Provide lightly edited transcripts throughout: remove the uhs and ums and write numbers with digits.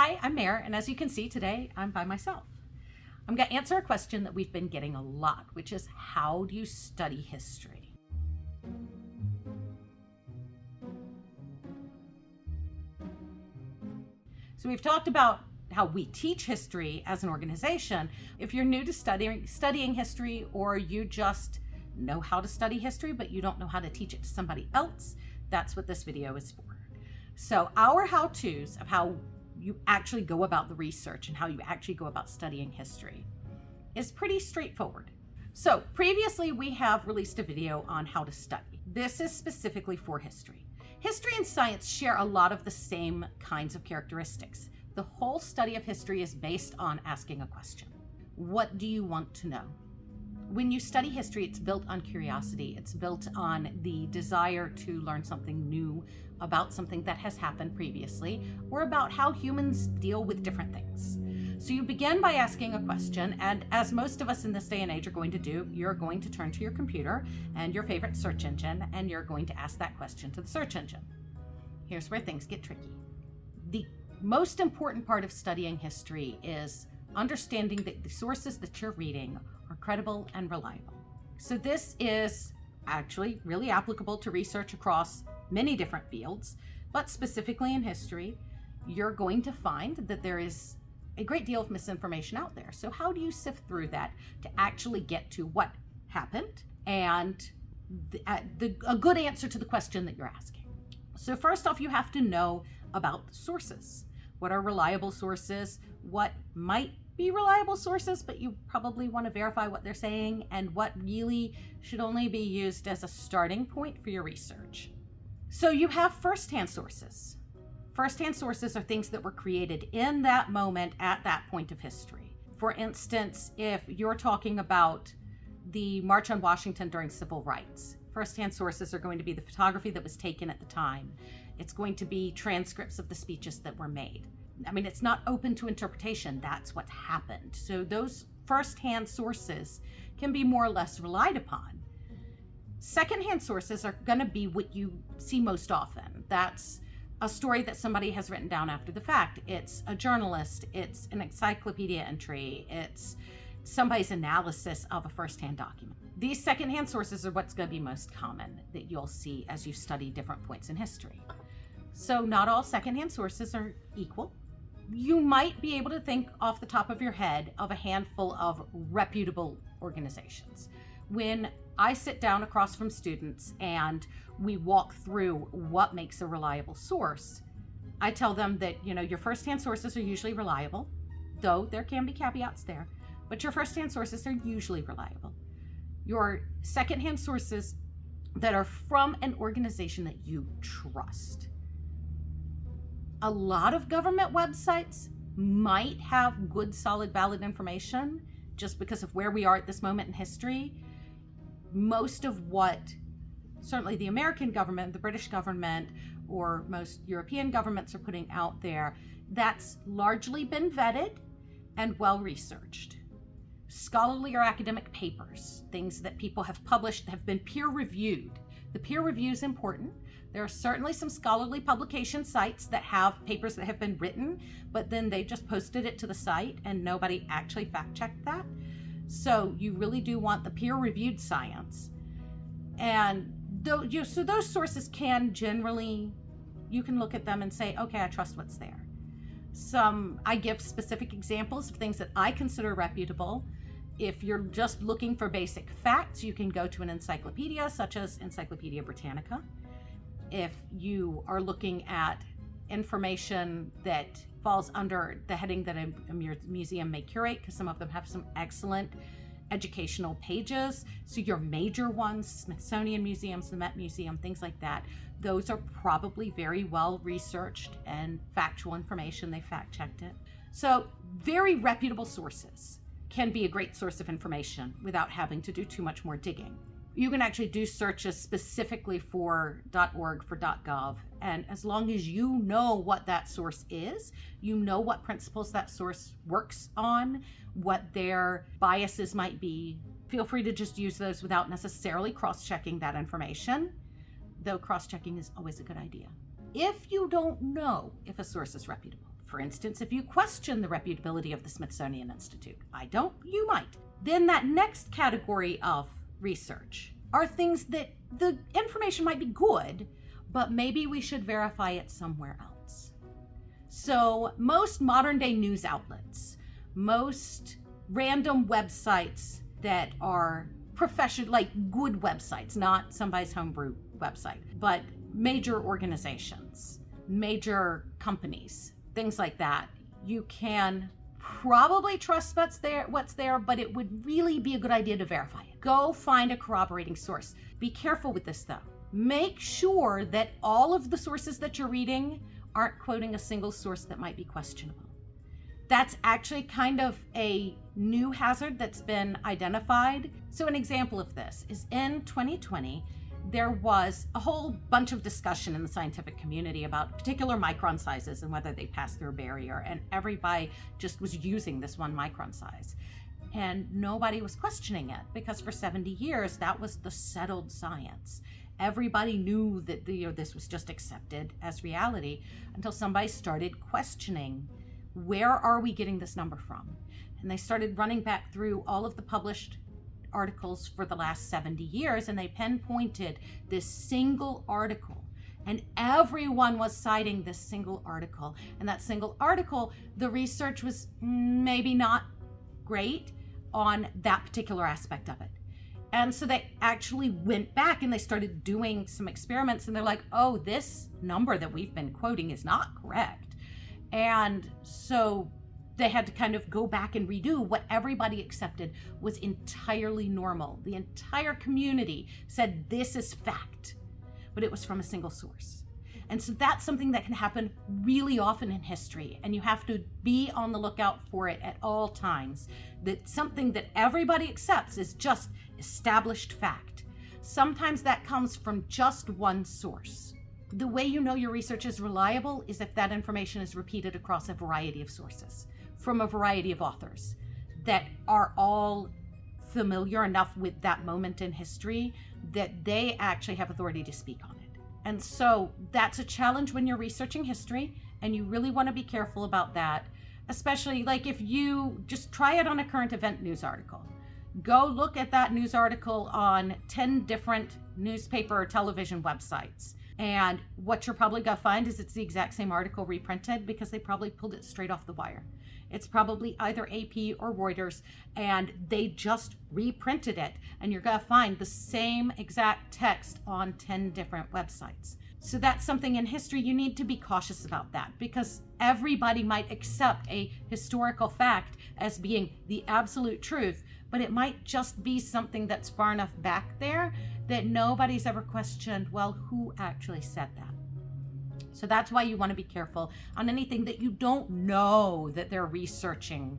Hi, I'm Mare, and as you can see today, I'm by myself. I'm going to answer a question that we've been getting a lot, which is how do you study history? So we've talked about how we teach history as an organization. If you're new to studying history, or you just know how to study history, but you don't know how to teach it to somebody else, that's what this video is for. So our how-tos of how you actually go about the research and how you actually go about studying history is pretty straightforward. So previously we have released a video on how to study. This is specifically for history. History and science share a lot of the same kinds of characteristics. The whole study of history is based on asking a question. What do you want to know? When you study history, it's built on curiosity. It's built on the desire to learn something new about something that has happened previously, or about how humans deal with different things. So you begin by asking a question, and as most of us in this day and age are going to do, you're going to turn to your computer and your favorite search engine, and you're going to ask that question to the search engine. Here's where things get tricky. The most important part of studying history is understanding that the sources that you're reading are credible and reliable. So this is actually really applicable to research across many different fields, but specifically in history, you're going to find that there is a great deal of misinformation out there. So how do you sift through that to actually get to what happened and a good answer to the question that you're asking? So first off, you have to know about sources. What are reliable sources? What might be reliable sources, but you probably want to verify what they're saying, and what really should only be used as a starting point for your research. So you have first-hand sources. First-hand sources are things that were created in that moment at that point of history. For instance, if you're talking about the March on Washington during civil rights, first-hand sources are going to be the photography that was taken at the time. It's going to be transcripts of the speeches that were made. I mean, it's not open to interpretation. That's what happened. So those first-hand sources can be more or less relied upon. Second-hand sources are going to be what you see most often. That's a story that somebody has written down after the fact. It's a journalist. It's an encyclopedia entry. It's somebody's analysis of a first-hand document. These second-hand sources are what's going to be most common that you'll see as you study different points in history. So not all second-hand sources are equal. You might be able to think off the top of your head of a handful of reputable organizations. When I sit down across from students and we walk through what makes a reliable source, I tell them that, your first-hand sources are usually reliable, though there can be caveats there, but your first-hand sources are usually reliable. Your second-hand sources that are from an organization that you trust. A lot of government websites might have good, solid, valid information just because of where we are at this moment in history. Most of what certainly the American government, the British government, or most European governments are putting out there, that's largely been vetted and well researched. Scholarly or academic papers, things that people have published, have been peer reviewed. The peer review is important. There are certainly some scholarly publication sites that have papers that have been written, but then they just posted it to the site and nobody actually fact-checked that. So you really do want the peer-reviewed science. And so those sources can generally, you can look at them and say, okay, I trust what's there. I give specific examples of things that I consider reputable. If you're just looking for basic facts, you can go to an encyclopedia such as Encyclopedia Britannica. If you are looking at information that falls under the heading that a museum may curate, because some of them have some excellent educational pages. So your major ones, Smithsonian museums, the Met Museum, things like that, those are probably very well researched and factual information. They fact-checked it. So very reputable sources can be a great source of information without having to do too much more digging. You can actually do searches specifically for .org, for .gov, and as long as you know what that source is, you know what principles that source works on, what their biases might be, feel free to just use those without necessarily cross-checking that information, though cross-checking is always a good idea. If you don't know if a source is reputable, For instance, if you question the reputability of the Smithsonian Institute, I don't, you might. Then that next category of research are things that the information might be good, but maybe we should verify it somewhere else. So most modern day news outlets, most random websites that are professional, like good websites, not somebody's homebrew website, but major organizations, major companies, things like that, you can probably trust what's there, but it would really be a good idea to verify it. Go find a corroborating source. Be careful with this though. Make sure that all of the sources that you're reading aren't quoting a single source that might be questionable. That's actually kind of a new hazard that's been identified. So an example of this is in 2020, there was a whole bunch of discussion in the scientific community about particular micron sizes and whether they pass through a barrier, and everybody just was using this 1 micron size. And nobody was questioning it because for 70 years, that was the settled science. Everybody knew that this was just accepted as reality until somebody started questioning, where are we getting this number from? And they started running back through all of the published articles for the last 70 years, and they pinpointed this single article, and everyone was citing this single article. And that single article, the research was maybe not great on that particular aspect of it. And so they actually went back and they started doing some experiments, and they're like, oh, this number that we've been quoting is not correct. And so they had to kind of go back and redo what everybody accepted was entirely normal. The entire community said this is fact, but it was from a single source. And so that's something that can happen really often in history, and you have to be on the lookout for it at all times. That something that everybody accepts is just established fact. Sometimes that comes from just one source. The way you know your research is reliable is if that information is repeated across a variety of sources, from a variety of authors that are all familiar enough with that moment in history that they actually have authority to speak on it. And so that's a challenge when you're researching history, and you really want to be careful about that, especially like if you just try it on a current event news article. Go look at that news article on 10 different newspaper or television websites. And what you're probably going to find is it's the exact same article reprinted because they probably pulled it straight off the wire. It's probably either AP or Reuters, and they just reprinted it. And you're going to find the same exact text on 10 different websites. So that's something in history you need to be cautious about that, because everybody might accept a historical fact as being the absolute truth, but it might just be something that's far enough back there that nobody's ever questioned, well, who actually said that? So that's why you want to be careful on anything that you don't know that they're researching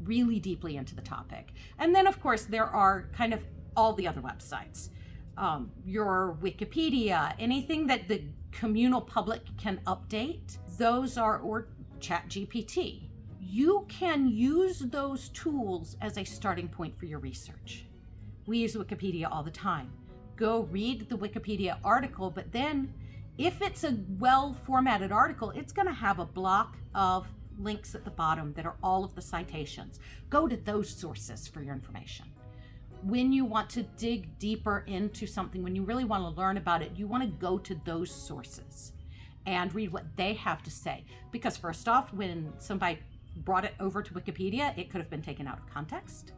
really deeply into the topic. And then, of course, there are kind of all the other websites. Your Wikipedia, anything that the communal public can update, those are, or ChatGPT. You can use those tools as a starting point for your research. We use Wikipedia all the time. Go read the Wikipedia article, but then if it's a well-formatted article, it's going to have a block of links at the bottom that are all of the citations. Go to those sources for your information. When you want to dig deeper into something, when you really want to learn about it, you want to go to those sources and read what they have to say. Because first off, when somebody brought it over to Wikipedia, it could have been taken out of context.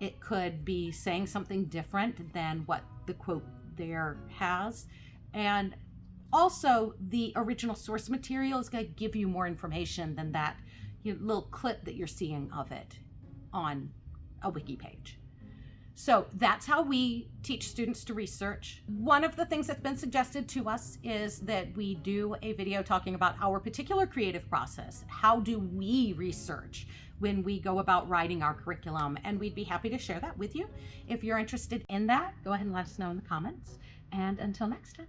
It could be saying something different than what the quote there has. And also, the original source material is going to give you more information than that little clip that you're seeing of it on a wiki page. So that's how we teach students to research. One of the things that's been suggested to us is that we do a video talking about our particular creative process. How do we research when we go about writing our curriculum? And we'd be happy to share that with you. If you're interested in that, go ahead and let us know in the comments. And until next time.